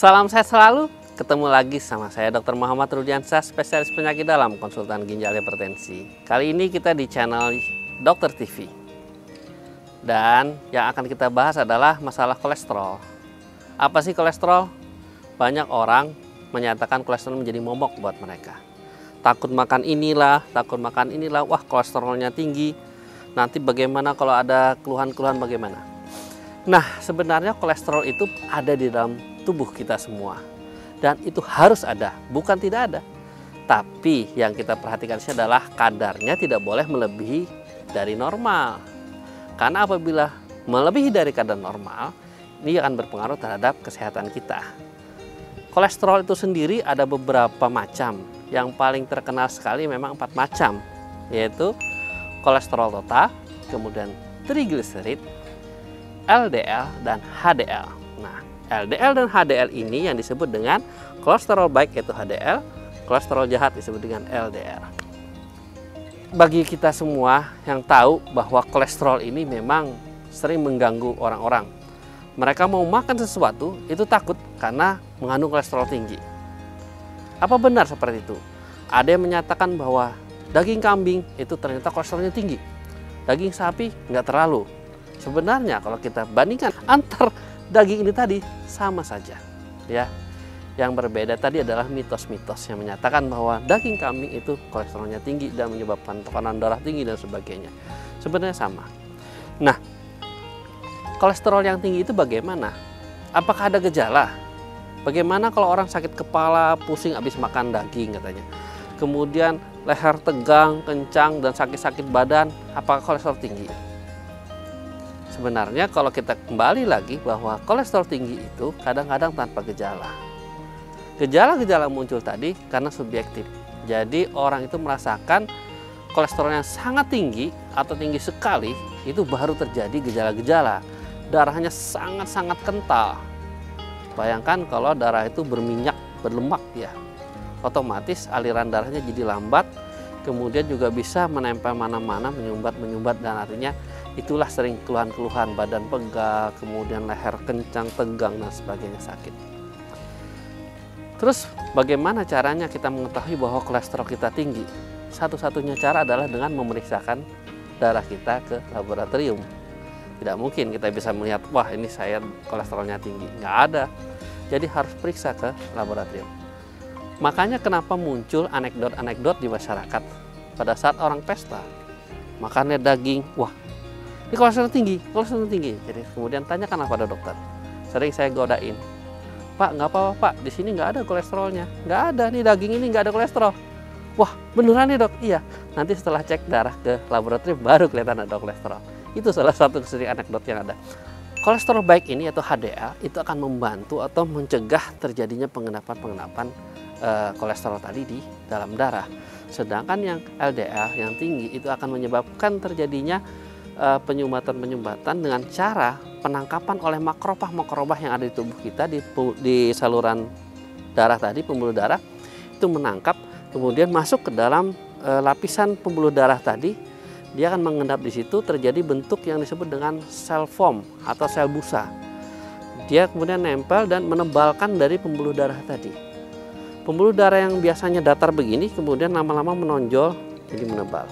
Salam sehat selalu, ketemu lagi sama saya Dr. Muhammad Rudiansyah, spesialis penyakit dalam, konsultan ginjal hipertensi. Kali ini kita di channel Dokter TV. Dan yang akan kita bahas adalah masalah kolesterol. Apa sih kolesterol? Banyak orang menyatakan kolesterol menjadi momok buat mereka. Takut makan inilah, wah kolesterolnya tinggi. Nanti bagaimana kalau ada keluhan-keluhan bagaimana? Nah, sebenarnya kolesterol itu ada di dalam tubuh kita semua. Dan itu harus ada, bukan tidak ada. Tapi yang kita perhatikan adalah kadarnya tidak boleh melebihi dari normal. Karena apabila melebihi dari kadar normal, ini akan berpengaruh terhadap kesehatan kita. Kolesterol itu sendiri ada beberapa macam. Yang paling terkenal sekali memang 4 macam, yaitu kolesterol total, kemudian trigliserid, LDL, dan HDL. Nah, LDL dan HDL ini yang disebut dengan kolesterol baik yaitu HDL, kolesterol jahat disebut dengan LDL. Bagi kita semua yang tahu bahwa kolesterol ini memang sering mengganggu orang-orang. Mereka mau makan sesuatu itu takut karena mengandung kolesterol tinggi. Apa benar seperti itu? Ada yang menyatakan bahwa daging kambing itu ternyata kolesterolnya tinggi. Daging sapi nggak terlalu. Sebenarnya kalau kita bandingkan antar daging ini tadi sama saja, ya. Yang berbeda tadi adalah mitos-mitos yang menyatakan bahwa daging kambing itu kolesterolnya tinggi dan menyebabkan tekanan darah tinggi dan sebagainya. Sebenarnya sama. Nah, kolesterol yang tinggi itu bagaimana? Apakah ada gejala? Bagaimana kalau orang sakit kepala, pusing habis makan daging katanya? Kemudian leher tegang, kencang, dan sakit-sakit badan, apakah kolesterol tinggi? Sebenarnya kalau kita kembali lagi bahwa kolesterol tinggi itu kadang-kadang tanpa gejala. Gejala-gejala muncul tadi karena subjektif. Jadi orang itu merasakan kolesterolnya sangat tinggi atau tinggi sekali, itu baru terjadi gejala-gejala. Darahnya sangat-sangat kental. Bayangkan kalau darah itu berminyak, berlemak ya. Otomatis aliran darahnya jadi lambat, kemudian juga bisa menempel mana-mana, menyumbat, dan artinya itulah sering keluhan-keluhan badan pegal, kemudian leher kencang, tegang, dan sebagainya sakit. Terus bagaimana caranya kita mengetahui bahwa kolesterol kita tinggi? Satu-satunya cara adalah dengan memeriksakan darah kita ke laboratorium. Tidak mungkin kita bisa melihat, wah ini saya kolesterolnya tinggi. Nggak ada. Jadi harus periksa ke laboratorium. Makanya kenapa muncul anekdot-anekdot di masyarakat pada saat orang pesta. Makannya daging, wah ini kolesterol tinggi. Jadi kemudian tanyakanlah pada dokter. Sering saya godain, Pak nggak apa-apa Pak, di sini nggak ada kolesterolnya. Nggak ada, nih daging ini nggak ada kolesterol. Wah beneran nih dok? Iya. Nanti setelah cek darah ke laboratorium baru kelihatan ada kolesterol. Itu salah satu dari anekdot yang ada. Kolesterol baik ini atau HDL itu akan membantu atau mencegah terjadinya pengendapan kolesterol tadi di dalam darah. Sedangkan yang LDL yang tinggi itu akan menyebabkan terjadinya penyumbatan dengan cara penangkapan oleh makrofag yang ada di tubuh kita di saluran darah tadi, pembuluh darah itu menangkap, kemudian masuk ke dalam lapisan pembuluh darah tadi. Dia akan mengendap di situ, terjadi bentuk yang disebut dengan sel foam atau sel busa. Dia kemudian nempel dan menebalkan dari pembuluh darah tadi. Pembuluh darah yang biasanya datar begini kemudian lama-lama menonjol jadi menebal.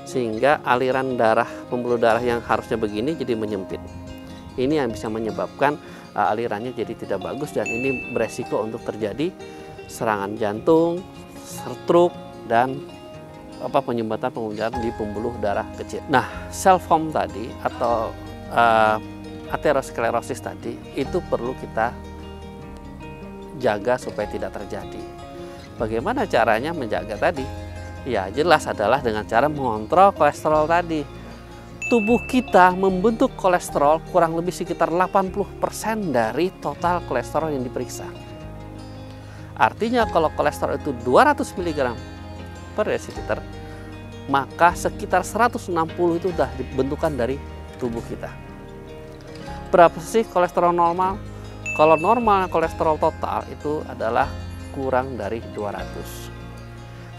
Sehingga aliran darah pembuluh darah yang harusnya begini jadi menyempit. Ini yang bisa menyebabkan alirannya jadi tidak bagus, dan ini beresiko untuk terjadi serangan jantung, stroke, dan penyumbatan di pembuluh darah kecil. Nah, sel foam tadi atau aterosklerosis tadi itu perlu kita jaga supaya tidak terjadi. Bagaimana caranya menjaga tadi? Ya jelas adalah dengan cara mengontrol kolesterol tadi. Tubuh kita membentuk kolesterol kurang lebih sekitar 80% dari total kolesterol yang diperiksa. Artinya kalau kolesterol itu 200 mg per desiliter, maka sekitar 160 itu sudah dibentukan dari tubuh kita. Berapa sih kolesterol normal? Kalau normal kolesterol total itu adalah kurang dari 200.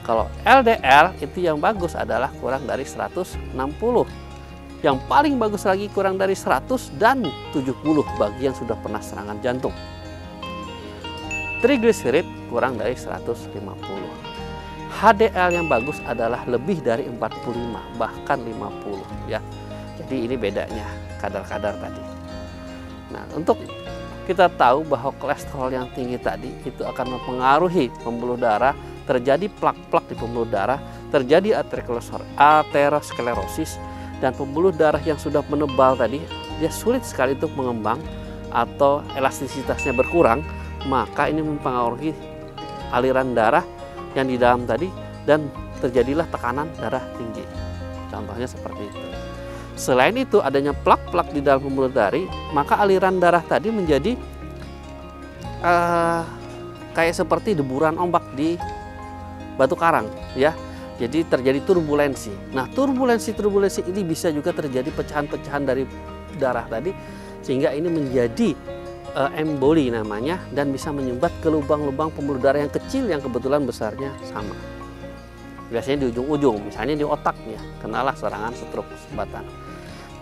Kalau LDL itu yang bagus adalah kurang dari 160. Yang paling bagus lagi kurang dari 100 dan 70 bagi yang sudah pernah serangan jantung. Trigliserid kurang dari 150. HDL yang bagus adalah lebih dari 45, bahkan 50 ya. Jadi ini bedanya kadar-kadar tadi. Nah, untuk kita tahu bahwa kolesterol yang tinggi tadi itu akan mempengaruhi pembuluh darah, terjadi plak-plak di pembuluh darah, terjadi aterosklerosis, dan pembuluh darah yang sudah menebal tadi dia sulit sekali untuk mengembang atau elastisitasnya berkurang, maka ini mempengaruhi aliran darah yang di dalam tadi dan terjadilah tekanan darah tinggi. Contohnya seperti itu. Selain itu adanya plak-plak di dalam pembuluh darah, maka aliran darah tadi menjadi kayak seperti deburan ombak di batu karang ya. Jadi terjadi turbulensi. Nah, turbulensi ini bisa juga terjadi pecahan-pecahan dari darah tadi, sehingga ini menjadi emboli namanya, dan bisa menyumbat ke lubang-lubang pembuluh darah yang kecil yang kebetulan besarnya sama. Biasanya di ujung-ujung, misalnya di otak ya, kenalah serangan stroke sumbatan.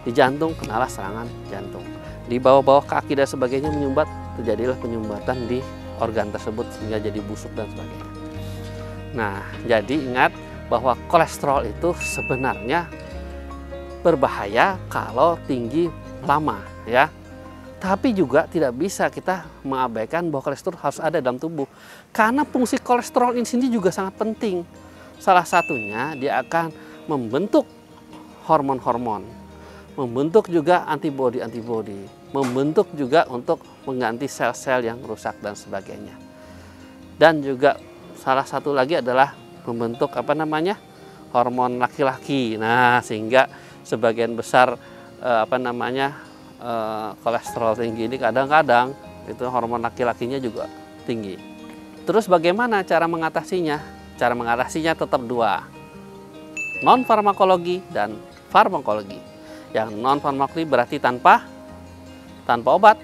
Di jantung kenalah serangan jantung. Di bawah-bawah kaki dan sebagainya menyumbat, terjadilah penyumbatan di organ tersebut sehingga jadi busuk dan sebagainya. Nah, jadi ingat bahwa kolesterol itu sebenarnya berbahaya kalau tinggi lama ya. Tapi juga tidak bisa kita mengabaikan bahwa kolesterol harus ada dalam tubuh. Karena fungsi kolesterol ini sendiri juga sangat penting. Salah satunya dia akan membentuk hormon-hormon, membentuk juga antibodi-antibodi, membentuk juga untuk mengganti sel-sel yang rusak dan sebagainya. Dan juga salah satu lagi adalah membentuk hormon laki-laki. Nah, sehingga sebagian besar kolesterol tinggi ini kadang-kadang itu hormon laki-lakinya juga tinggi. Terus bagaimana cara mengatasinya? Cara mengatasinya tetap dua, non farmakologi dan farmakologi. Yang non farmakologi berarti tanpa obat,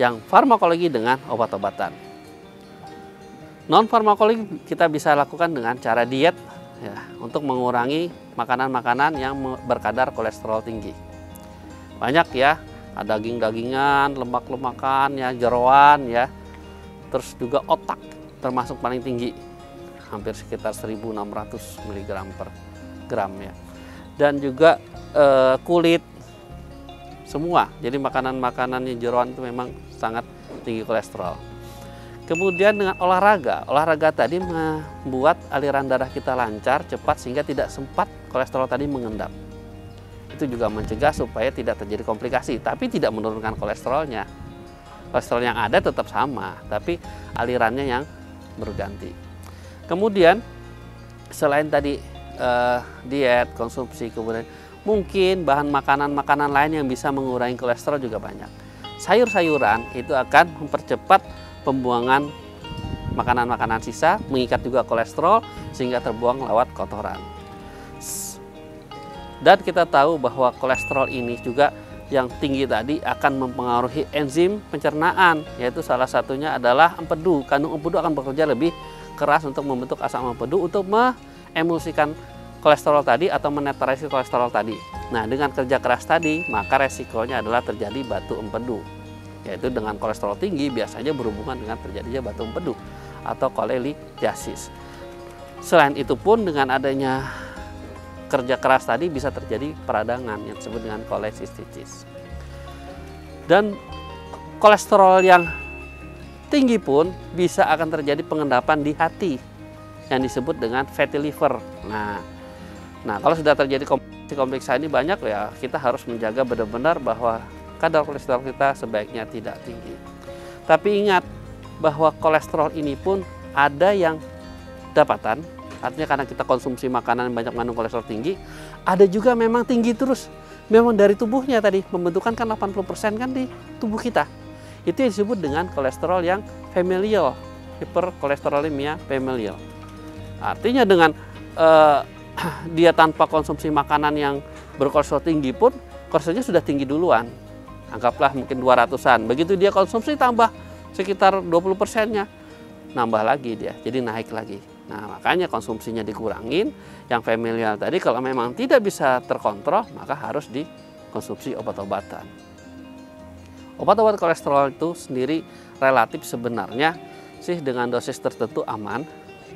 yang farmakologi dengan obat-obatan. Non farmakologi kita bisa lakukan dengan cara diet ya, untuk mengurangi makanan-makanan yang berkadar kolesterol tinggi. Banyak ya, ada daging-dagingan, lemak-lemakan ya, jeroan ya. Terus juga otak termasuk paling tinggi, hampir sekitar 1600 mg per gram ya. Dan juga kulit semua. Jadi makanan-makanan yang jeroan itu memang sangat tinggi kolesterol. Kemudian dengan olahraga tadi membuat aliran darah kita lancar, cepat, sehingga tidak sempat kolesterol tadi mengendap. Itu juga mencegah supaya tidak terjadi komplikasi, tapi tidak menurunkan kolesterolnya. Kolesterol yang ada tetap sama, tapi alirannya yang berganti. Kemudian selain tadi diet, konsumsi, kemudian mungkin bahan makanan-makanan lain yang bisa mengurangi kolesterol juga banyak. Sayur-sayuran itu akan mempercepat pembuangan makanan-makanan sisa, mengikat juga kolesterol sehingga terbuang lewat kotoran. Dan kita tahu bahwa kolesterol ini juga yang tinggi tadi akan mempengaruhi enzim pencernaan, yaitu salah satunya adalah empedu. Kandung empedu akan bekerja lebih keras untuk membentuk asam empedu untuk mengemulsikan kolesterol tadi atau menetralisir kolesterol tadi. Nah, dengan kerja keras tadi, maka resikonya adalah terjadi batu empedu, yaitu dengan kolesterol tinggi biasanya berhubungan dengan terjadinya batu empedu atau kolelitiasis. Selain itu pun dengan adanya kerja keras tadi bisa terjadi peradangan yang disebut dengan kolesistitis. Dan kolesterol yang tinggi pun bisa akan terjadi pengendapan di hati yang disebut dengan fatty liver. Nah, kalau sudah terjadi komplikasi ini banyak ya, kita harus menjaga benar-benar bahwa kadar kolesterol kita sebaiknya tidak tinggi. Tapi ingat bahwa kolesterol ini pun ada yang dapatan, artinya karena kita konsumsi makanan yang banyak mengandung kolesterol tinggi, ada juga memang tinggi terus. Memang dari tubuhnya tadi membentukkan kan 80% kan di tubuh kita. Itu yang disebut dengan kolesterol yang familial, hiperkolesterolemia familial. Artinya dengan dia tanpa konsumsi makanan yang berkolesterol tinggi pun, kolesterolnya sudah tinggi duluan. Anggaplah mungkin 200-an. Begitu dia konsumsi tambah sekitar 20%-nya, nambah lagi dia, jadi naik lagi. Nah, makanya konsumsinya dikurangin. Yang familial tadi kalau memang tidak bisa terkontrol, maka harus dikonsumsi obat-obatan. Obat-obat kolesterol itu sendiri relatif sebenarnya mengkonsumsi dengan dosis tertentu aman,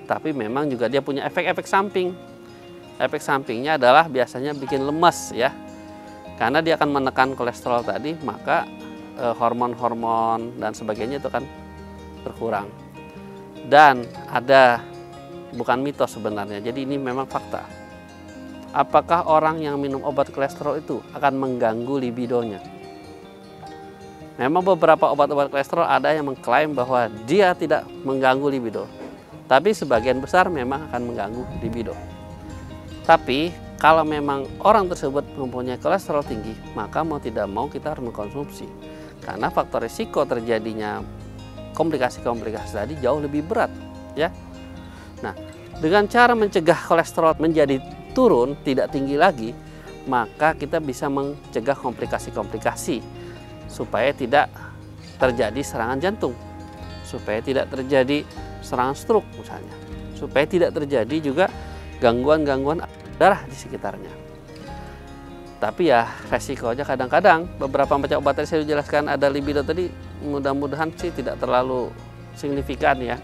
tapi memang juga dia punya efek-efek samping. Efek sampingnya adalah biasanya bikin lemas ya. Karena dia akan menekan kolesterol tadi, maka hormon-hormon dan sebagainya itu akan berkurang. Dan ada, bukan mitos sebenarnya, jadi ini memang fakta. Apakah orang yang minum obat kolesterol itu akan mengganggu libidonya? Memang beberapa obat-obat kolesterol ada yang mengklaim bahwa dia tidak mengganggu libido. Tapi sebagian besar memang akan mengganggu libido. Tapi kalau memang orang tersebut mempunyai kolesterol tinggi, maka mau tidak mau kita harus mengkonsumsi. Karena faktor risiko terjadinya komplikasi-komplikasi tadi jauh lebih berat, ya. Nah, dengan cara mencegah kolesterol menjadi turun, tidak tinggi lagi, maka kita bisa mencegah komplikasi-komplikasi supaya tidak terjadi serangan jantung, supaya tidak terjadi serangan stroke misalnya, supaya tidak terjadi juga gangguan-gangguan darah di sekitarnya. Tapi ya resikonya kadang-kadang beberapa macam obat yang saya jelaskan ada libido tadi, mudah-mudahan sih tidak terlalu signifikan ya,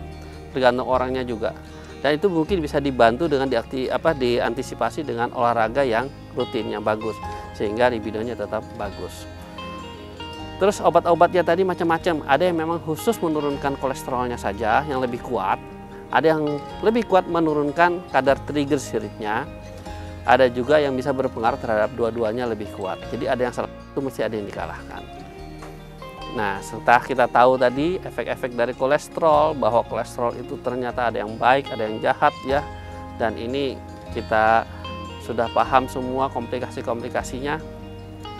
tergantung orangnya juga. Dan itu mungkin bisa dibantu dengan diantisipasi dengan olahraga yang rutin yang bagus sehingga libidonya tetap bagus. Terus obat-obatnya tadi macam-macam, ada yang memang khusus menurunkan kolesterolnya saja yang lebih kuat, ada yang lebih kuat menurunkan kadar triglyceridnya, ada juga yang bisa berpengaruh terhadap dua-duanya lebih kuat. Jadi ada yang salah satu mesti ada yang dikalahkan. Nah, setelah kita tahu tadi efek-efek dari kolesterol, bahwa kolesterol itu ternyata ada yang baik, ada yang jahat ya, dan ini kita sudah paham semua komplikasi-komplikasinya.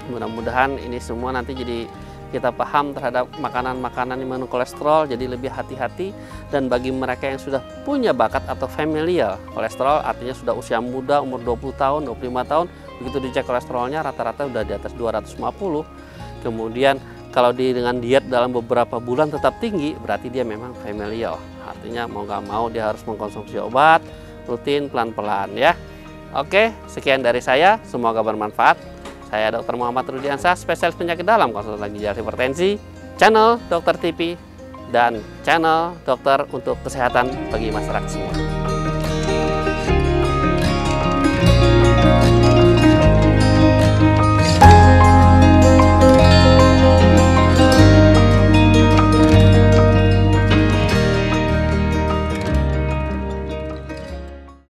Mudah-mudahan ini semua nanti jadi kita paham terhadap makanan-makanan yang mengandung kolesterol, jadi lebih hati-hati. Dan bagi mereka yang sudah punya bakat atau familial kolesterol, artinya sudah usia muda, umur 20 tahun, 25 tahun, begitu dicek kolesterolnya rata-rata sudah di atas 250. Kemudian kalau dengan diet dalam beberapa bulan tetap tinggi, berarti dia memang familial. Artinya mau nggak mau dia harus mengkonsumsi obat rutin pelan-pelan ya. Oke, sekian dari saya, semoga bermanfaat. Saya Dr. Muhammad Rudiansyah, spesialis penyakit dalam konsultan ginjal hipertensi, channel Dokter TV, dan channel dokter untuk kesehatan bagi masyarakat semua.